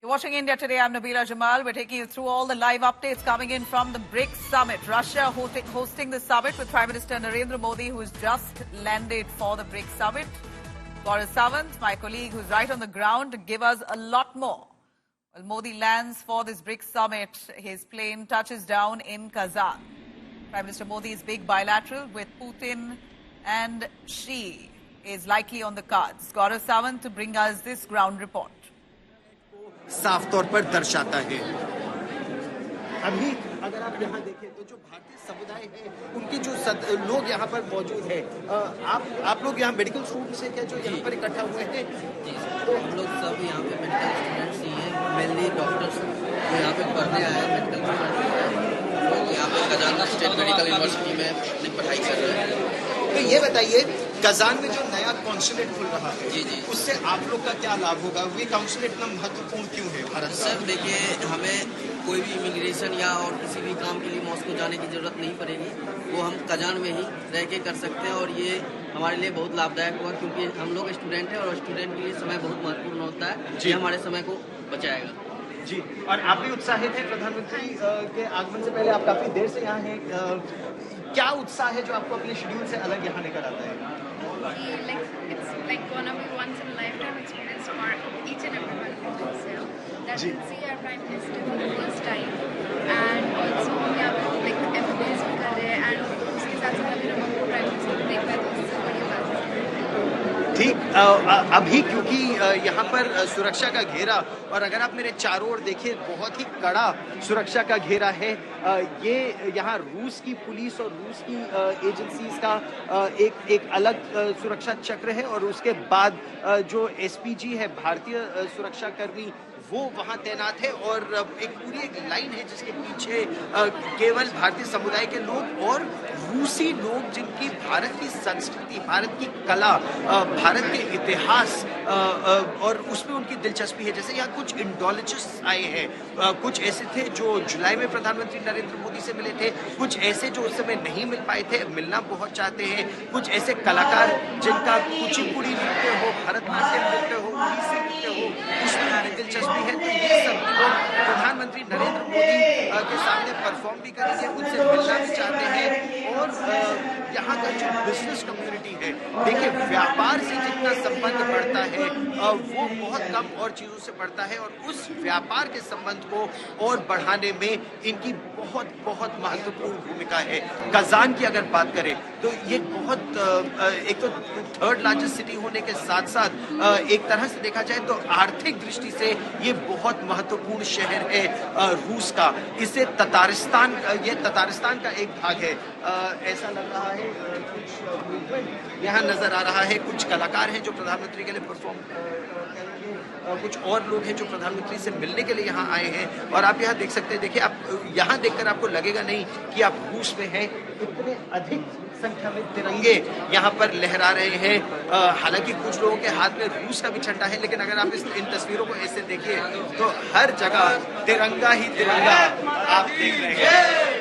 You're watching India Today. I'm Nabila Jamal. We're taking you through all the live updates coming in from the BRICS summit. Russia hosting the summit with Prime Minister Narendra Modi, who's just landed for the BRICS summit. Gaurav Sawant, my colleague, who's right on the ground to give us a lot more. Well, Modi lands for this BRICS summit. His plane touches down in Kazan. Prime Minister Modi's big bilateral with Putin and Xi is likely on the cards. Gaurav Sawant to bring us this ground report. साफ तौर पर दर्शाता है। अभी अगर आप यहाँ देखें तो जो भारतीय समुदाय है उनके जो लोग यहाँ पर मौजूद हैं, आप लोग यहाँ मेडिकल स्टूडेंट्स हैं क्या जो यहाँ पर इकट्ठा हुए हैं? जी सर, हम लोग सब यहाँ पे मेडिकल स्टूडेंट्स ही हैं, मेनली डॉक्टर्स जो यहाँ पे पढ़ने आए हैं, मेडिकल स्टूडेंट्स लोग यहाँ पे कजान स्टेट मेडिकल यूनिवर्सिटी में अपनी पढ़ाई कर रहे हैं। तो ये बताइए, कजान में जो नया कॉन्सुलेट खुल रहा है, जी, उससे आप लोग का क्या लाभ होगा? ये कॉन्सुलेट इतना महत्वपूर्ण क्यों है भारत? सर देखिए, हमें कोई भी इमिग्रेशन या और किसी भी काम के लिए मॉस्को जाने की जरूरत नहीं पड़ेगी, वो हम कजान में ही रह के कर सकते हैं और ये हमारे लिए बहुत लाभदायक होगा क्योंकि हम लोग स्टूडेंट हैं और स्टूडेंट के लिए समय बहुत महत्वपूर्ण होता है, ये हमारे समय को बचाएगा। जी, और आप भी उत्साहित हैं प्रधानमंत्री के आगमन से पहले, आप काफी देर से यहाँ हैं, क्या उत्साह है जो आपको अपने शेड्यूल से अलग यहाँ लेकर आता है? It's like gonna be once in a lifetime experience for each and everyone who lives here. That we'll see our Prime Minister for the first time, and also हम यहाँ पे like MBBS भी कर रहे हैं and उसके साथ साथ अगर हम अपने Prime Minister को देख पाए तो उससे बड़ी बात है। ठीक, अभी क्योंकि यहाँ पर सुरक्षा का घेरा, और अगर आप मेरे चारों ओर देखिए बहुत ही कड़ा सुरक्षा का घेरा है। ये यहाँ रूस की पुलिस और रूस की एजेंसीज का एक अलग सुरक्षा चक्र है और उसके बाद जो एसपीजी है, भारतीय सुरक्षा कर्मी, वो वहाँ तैनात है और एक पूरी लाइन है जिसके पीछे केवल भारतीय समुदाय के लोग और रूसी लोग जिनकी भारत की संस्कृति, भारत की कला, भारत के इतिहास और उसमें उनकी दिलचस्पी है। जैसे यहाँ कुछ इंडोलॉजिस्ट्स आए हैं, कुछ ऐसे थे जो जुलाई में प्रधानमंत्री नरेंद्र मोदी से मिले थे, कुछ ऐसे जो उस समय नहीं मिल पाए थे, मिलना बहुत चाहते हैं, कुछ ऐसे कलाकार जिनका कुचिपुड़ी नृत्य हो, भरतनाट्यम नृत्य हो, उड़ीसी नृत्य हो, उसमें उनकी दिलचस्पी है। तो ये सब लोग प्रधानमंत्री नरेंद्र मोदी के सामने परफॉर्म भी करेंगे, उनसे मिलना भी चाहते हैं। और यहाँ का जो बिजनेस कम्युनिटी है, देखिए व्यापार से जितना संबंध बढ़ता है वो बहुत कम और चीजों से बढ़ता है और उस व्यापार के संबंध को और बढ़ाने में इनकी बहुत बहुत महत्वपूर्ण भूमिका है। कजान की अगर बात करें तो ये बहुत एक तो थर्ड लार्जेस्ट सिटी होने के साथ साथ एक तरह से देखा जाए तो आर्थिक दृष्टि से ये बहुत महत्वपूर्ण शहर है रूस का। इसे ततारिस्तान, ये ततारिस्तान का एक भाग है, ऐसा लग रहा है। कुछ यहाँ नजर आ रहा है, कुछ कलाकार हैं जो प्रधानमंत्री के लिए परफॉर्म करेंगे, कुछ और लोग हैं जो प्रधानमंत्री से मिलने के लिए यहाँ आए हैं और आप यहाँ देख सकते हैं। देखिए, आप यहाँ देखकर आपको लगेगा नहीं कि आप रूस में हैं, इतने अधिक संख्या में तिरंगे यहाँ पर लहरा रहे हैं। हालांकि कुछ लोगों के हाथ में रूस का भी झंडा है, लेकिन अगर आप इन तस्वीरों को ऐसे देखिए तो हर जगह तिरंगा ही तिरंगा आप देख रहे हैं।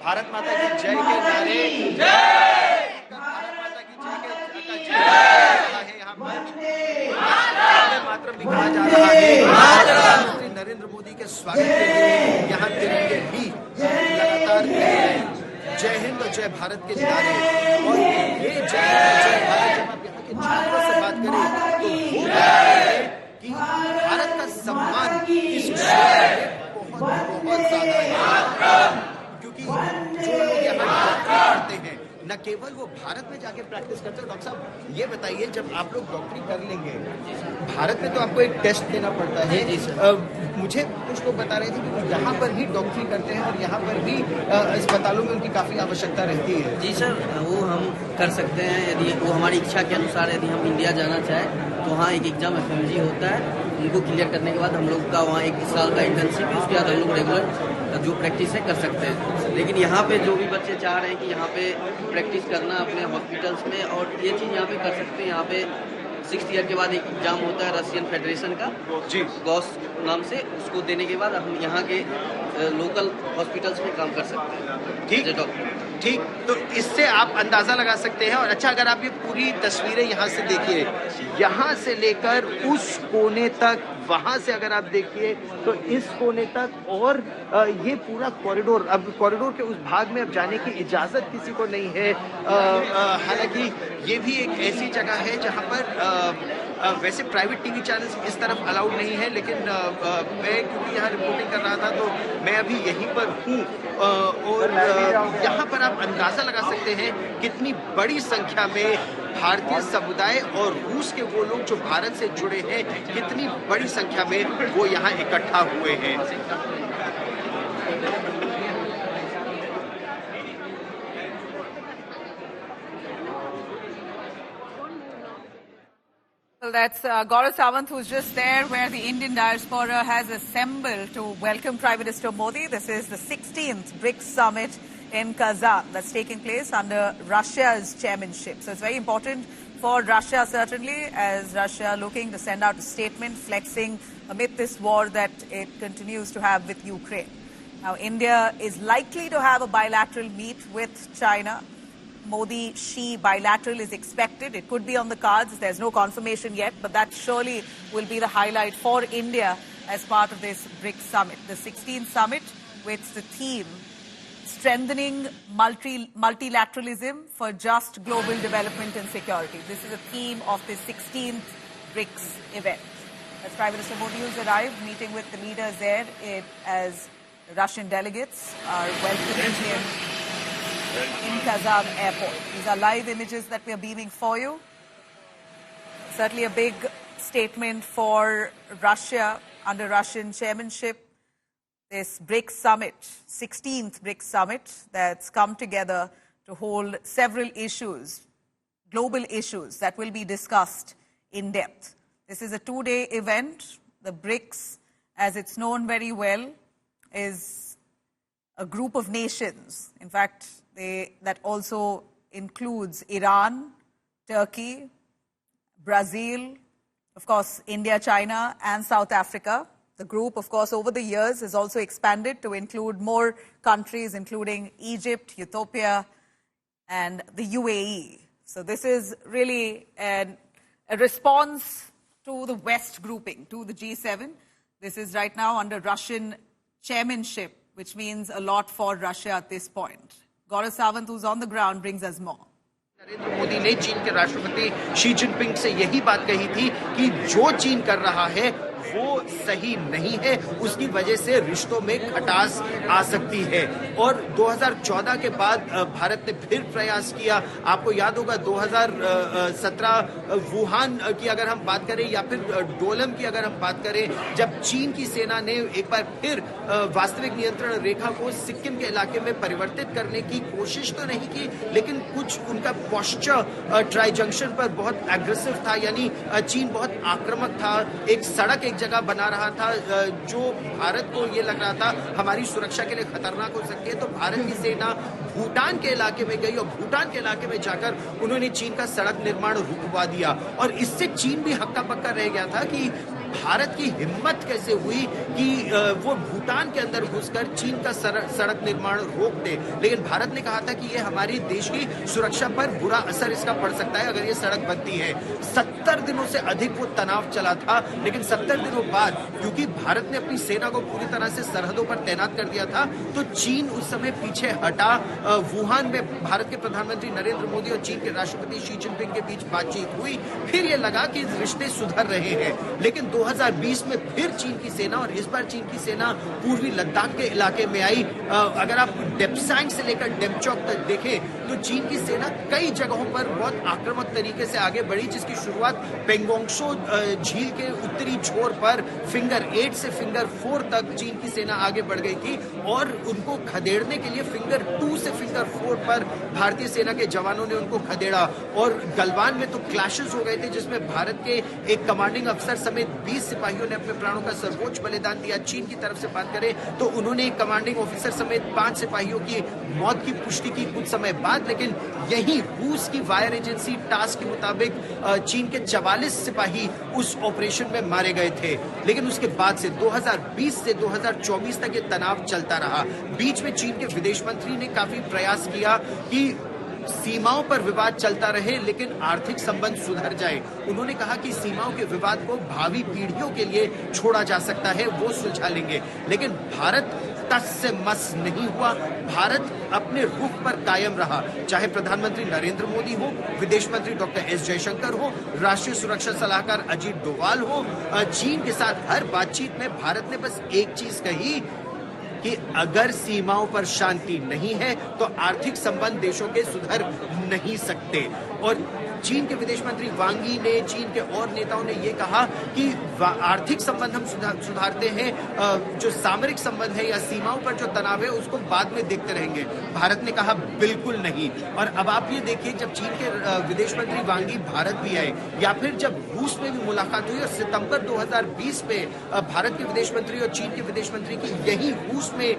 भारत माता की जय के नारे, भारत माता की जय के है यहाँ पर मातरम भी कहा जा रहा है। प्रधानमंत्री नरेंद्र मोदी के स्वागत के लिए यहाँ तिरंगे भी लगातार जय हिंद और जय भारत के नारे। और ये जय हिंद और जय भारत, जब आप यहाँ के छात्रों से बात करें तो वो बताते हैं कि भारत का सम्मान इस क्षेत्र में बहुत बहुत ज्यादा है, क्योंकि जो लोग यहाँ करते हैं न केवल वो भारत में जाके प्रैक्टिस करते हैं। डॉक्टर साहब ये बताइए, जब आप लोग डॉक्टरी कर लेंगे, भारत में तो आपको एक टेस्ट देना पड़ता है। मुझे कुछ लोग बता रहे थे कि यहाँ पर भी डॉक्टरी करते हैं और यहाँ पर भी अस्पतालों में उनकी काफ़ी आवश्यकता रहती है। जी सर, वो हम कर सकते हैं यदि वो हमारी इच्छा के अनुसार, यदि हम इंडिया जाना चाहें तो वहाँ एक एग्जाम FMG होता है, उनको क्लियर करने के बाद हम लोग का वहाँ 1 साल का इंटर्नशिप है, उसके बाद हम लोग रेगुलर जो प्रैक्टिस है कर सकते हैं। लेकिन यहाँ पे जो भी बच्चे चाह रहे हैं कि यहाँ पे प्रैक्टिस करना अपने हॉस्पिटल्स में, और ये चीज़ यहाँ पे कर सकते हैं। यहाँ पे 6th ईयर के बाद एक एग्जाम होता है रशियन फेडरेशन का, जी, गॉस नाम से, उसको देने के बाद हम यहाँ के लोकल हॉस्पिटल्स में काम कर सकते हैं। ठीक है डॉक्टर। ठीक, तो इससे आप अंदाजा लगा सकते हैं। और अच्छा, अगर आप ये पूरी तस्वीरें यहाँ से देखिए, यहाँ से लेकर उस कोने तक, वहां से अगर आप देखिए तो इस कोने तक, और ये पूरा कॉरिडोर, अब कॉरिडोर के उस भाग में अब जाने की इजाजत किसी को नहीं है। हालांकि ये भी एक ऐसी जगह है जहां पर वैसे प्राइवेट टीवी चैनल्स इस तरफ अलाउड नहीं है, लेकिन मैं क्योंकि यहाँ रिपोर्टिंग कर रहा था तो मैं अभी यहीं पर हूँ। और यहाँ पर आप अंदाजा लगा सकते हैं कितनी बड़ी संख्या में भारतीय समुदाय और रूस के वो लोग जो भारत से जुड़े हैं, कितनी बड़ी संख्या में वो यहाँ इकट्ठा हुए हैं। Well, that's Gaurav Sawant, who's just there where the Indian diaspora has assembled to welcome Prime Minister Modi. This is the 16th BRICS summit in Kazan that's taking place under Russia's chairmanship. So it's very important for Russia, certainly, as Russia looking to send out a statement flexing amid this war that it continues to have with Ukraine. Now, India is likely to have a bilateral meet with China. Modi-Xi bilateral is expected. It could be on the cards. There's no confirmation yet, but that surely will be the highlight for India as part of this BRICS summit. The 16th summit with the theme strengthening multilateralism for just global development and security. This is a theme of the 16th BRICS event. As Prime Minister Modi has arrived, meeting with the leaders there as Russian delegates are welcoming him in Kazan airport. These are live images that we are beaming for you. Certainly a big statement for Russia under Russian chairmanship. This BRICS summit, 16th BRICS summit, that's come together to hold several issues, global issues that will be discussed in depth. This is a two-day event. The BRICS, as it's known very well, is a group of nations. In fact, that also includes Iran, Turkey, Brazil, of course, India, China, and South Africa. The group, of course, over the years has also expanded to include more countries, including Egypt, Ethiopia, and the UAE. So this is really a response to the West grouping, to the G7. This is right now under Russian chairmanship, which means a lot for Russia at this point. Gaurav Sawant, who's on the ground, brings us more. Narendra Modi ने चीन के राष्ट्रपति Xi Jinping से यही बात कही थी कि जो चीन कर रहा है वो सही नहीं है, उसकी वजह से रिश्तों में खटास आ सकती है। और 2014 के बाद भारत ने फिर प्रयास किया। आपको याद होगा 2017 वुहान की अगर हम बात करें या फिर डोलम की अगर हम बात करें, जब चीन की सेना ने एक बार फिर वास्तविक नियंत्रण रेखा को सिक्किम के इलाके में परिवर्तित करने की कोशिश तो नहीं की, लेकिन कुछ उनका पोस्चर ट्राई जंक्शन पर बहुत एग्रेसिव था, यानी चीन बहुत आक्रामक था। एक सड़क एक जगह बना रहा था जो भारत को ये लग रहा था हमारी सुरक्षा के लिए खतरनाक हो सकती है। तो भारत की सेना भूटान के इलाके में गई और भूटान के इलाके में जाकर उन्होंने चीन का सड़क निर्माण रुकवा दिया। और इससे चीन भी हक्का बक्का रह गया था कि भारत की हिम्मत कैसे हुई कि वो भूटान के अंदर घुसकर चीन का सड़क निर्माण रोक दे। लेकिन भारत ने कहा था कि ये हमारी देश की सुरक्षा पर बुरा असर इसका पड़ सकता है अगर ये सड़क बनती है। 70 दिनों से अधिक वो तनाव चला था, लेकिन 70 दिनों बाद क्योंकि भारत ने अपनी सेना को पूरी तरह से सरहदों पर तैनात कर दिया था, तो चीन उस समय पीछे हटा। वुहान में भारत के प्रधानमंत्री नरेंद्र मोदी और चीन के राष्ट्रपति शी जिनपिंग के बीच बातचीत हुई। फिर ये लगा कि रिश्ते सुधर रहे हैं, लेकिन 2020 में फिर चीन की सेना, और इस बार चीन की सेना पूर्वी लद्दाख के इलाके में आई। अगर आप डेप्सांग से लेकर डेमचौक तक देखें तो चीन की सेना कई जगहों पर बहुत आक्रामक तरीके से आगे बढ़ी, जिसकी शुरुआत पेंगोंगसो झील के उत्तरी छोर पर फिंगर 8 से फिंगर 4 तक चीन की सेना आगे बढ़ गई थी, और उनको खदेड़ने के लिए फिंगर 2 से फिंगर 4 पर भारतीय सेना के जवानों ने उनको खदेड़ा। और गलवान में तो क्लैशेस हो गए थे, जिसमें भारत के एक कमांडिंग अफसर समेत 20 सिपाहियों ने अपने प्राणों का सर्वोच्च बलिदान दिया। चीन की तरफ से बात करें तो उन्होंने एक कमांडिंग ऑफिसर समेत 5 सिपाहियों की मौत की पुष्टि की कुछ समय बाद। साथ, लेकिन यही रूस की वायर एजेंसी टास के मुताबिक चीन के 44 सिपाही उस ऑपरेशन में मारे गए थे। लेकिन उसके बाद से 2020 से 2024 तक ये तनाव चलता रहा। बीच में चीन के विदेश मंत्री ने काफी प्रयास किया कि सीमाओं पर विवाद चलता रहे लेकिन आर्थिक संबंध सुधर जाए। उन्होंने कहा कि सीमाओं के विवाद को भावी पीढ़ियों के लिए छोड़ा जा सकता है, वो सुलझा लेंगे। लेकिन भारत तस से मस नहीं हुआ। भारत अपने रुख पर कायम रहा, चाहे प्रधानमंत्री नरेंद्र मोदी हो, विदेश मंत्री डॉक्टर एस जयशंकर हो, राष्ट्रीय सुरक्षा सलाहकार अजीत डोभाल हो। चीन के साथ हर बातचीत में भारत ने बस एक चीज कही कि अगर सीमाओं पर शांति नहीं है तो आर्थिक संबंध देशों के सुधर नहीं सकते। और चीन के विदेश मंत्री वांग यी ने, चीन के और नेताओं ने यह कहा कि आर्थिक संबंध हम सुधारते हैं, जो सामरिक संबंध है या सीमाओं पर जो तनाव है उसको बाद में देखते रहेंगे। भारत ने कहा बिल्कुल नहीं। और अब आप ये देखिए, जब चीन के विदेश मंत्री वांग यी भारत भी आए या फिर जब रूस में भी मुलाकात हुई और सितंबर 2020 में भारत के विदेश मंत्री और चीन के विदेश मंत्री की यही रूस में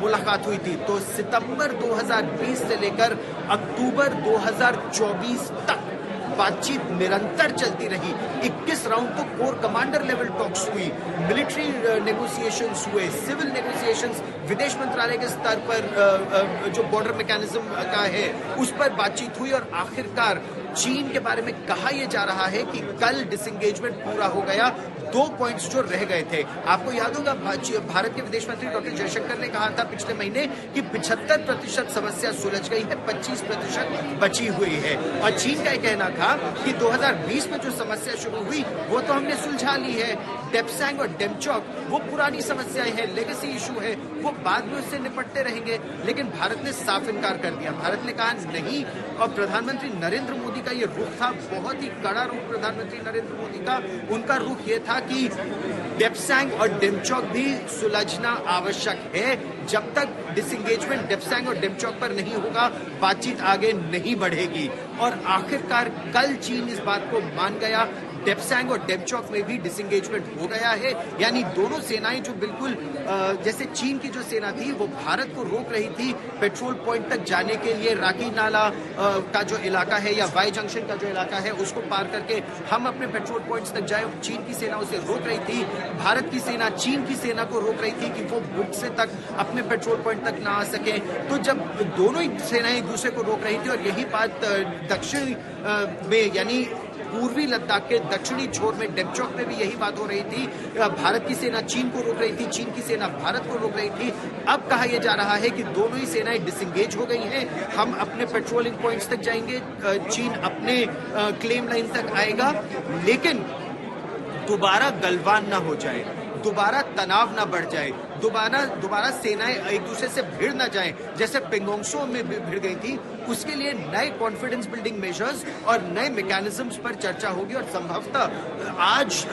मुलाकात हुई थी, तो सितंबर 2020 से लेकर अक्टूबर 2024 तक बातचीत निरंतर चलती रही। 21 राउंड तो कोर कमांडर लेवल टॉक्स हुई, मिलिट्री नेगोशिएशंस हुए, सिविल नेगोशिएशंस विदेश मंत्रालय के स्तर पर जो बॉर्डर मैकेनिज्म का है उस पर बातचीत हुई। और आखिरकार चीन के बारे में कहा यह जा रहा है कि कल डिसएंगेजमेंट पूरा हो गया। 2 पॉइंट्स जो रह गए थे, आपको याद होगा भारत के विदेश मंत्री डॉक्टर जयशंकर ने कहा था पिछले महीने कि 75% समस्या सुलझ गई है, 25% बची हुई है। और चीन का यह कहना था कि 2020 में जो समस्या शुरू हुई वो तो हमने सुलझा ली है। डेप्सैंग और डेमचौक वो पुरानी समस्याएं हैं, लेगेसी इशू है, वो बाद में उससे निपटते रहेंगे। लेकिन भारत ने साफ इनकार कर दिया। भारत ने कहा नहीं। और प्रधानमंत्री नरेंद्र मोदी का ये रुख था, बहुत ही कड़ा रुख प्रधानमंत्री नरेंद्र मोदी का। उनका रुख ये था कि डेप्सैंग और डेमचौक भी सुलझना आवश्यक है। जब तक डिसएंगेजमेंट डेप्सैंग और डेमचौक पर नहीं होगा, बातचीत आगे नहीं बढ़ेगी। और आखिरकार कल चीन इस बात को मान गया। डेप्सैंग और डेमचौक में भी डिसएंगेजमेंट हो गया है, यानी दोनों सेनाएं जो बिल्कुल जैसे चीन की जो सेना थी वो भारत को रोक रही थी पेट्रोल पॉइंट तक जाने के लिए, राकी नाला का जो इलाका है या वाई जंक्शन का जो इलाका है उसको पार करके हम अपने पेट्रोल पॉइंट्स तक जाए। चीन की सेना उसे रोक रही थी। भारत की सेना चीन की सेना को रोक रही थी कि वो बुटसे तक अपने पेट्रोल पॉइंट तक ना आ सके। तो जब दोनों ही सेनाएं एक दूसरे को रोक रही थी, और यही बात दक्षिण में यानी पूर्वी लद्दाख के दक्षिणी छोर में डेमचौक में भी यही बात हो रही थी। भारत की सेना चीन को रोक रही थी, चीन की सेना भारत को रोक रही थी। अब कहा यह जा रहा है कि दोनों ही सेनाएं डिसएंगेज हो गई हैं। हम अपने पेट्रोलिंग पॉइंट्स तक जाएंगे, चीन अपने क्लेम लाइन तक आएगा, लेकिन दोबारा गलवान ना हो जाए, दोबारा तनाव ना बढ़ जाए, दोबारा सेनाएं एक दूसरे से भिड़ ना जाएं, जैसे पेंगोंगसो में भिड़ गई थी। उसके लिए नए कॉन्फिडेंस बिल्डिंग मेजर्स और नए मैकेनिज्म्स पर चर्चा होगी। और संभवतः आज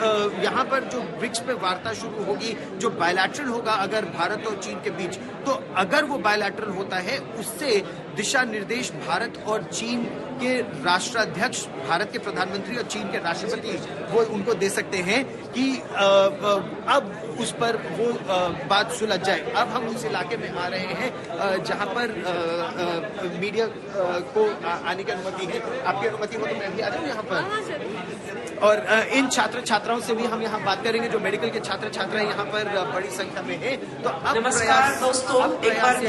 यहाँ पर जो ब्रिक्स पे वार्ता शुरू होगी, जो बायलैटरल होगा अगर भारत और चीन के बीच, तो अगर वो बायलैटरल होता है उससे दिशा निर्देश भारत और चीन के राष्ट्राध्यक्ष, भारत के प्रधानमंत्री और चीन के राष्ट्रपति वो उनको दे सकते हैं कि अब उस पर वो बात सुलझ जाए। अब हम उस इलाके में आ रहे हैं जहां पर मीडिया को आने की अनुमति है। आपकी अनुमति हो तो मैं भी आ जाऊं यहाँ पर। और इन छात्र छात्राओं से भी हम यहाँ बात करेंगे जो मेडिकल के छात्र छात्राएं यहाँ पर बड़ी संख्या में है। तो अब नमस्कार दोस्तों, एक बार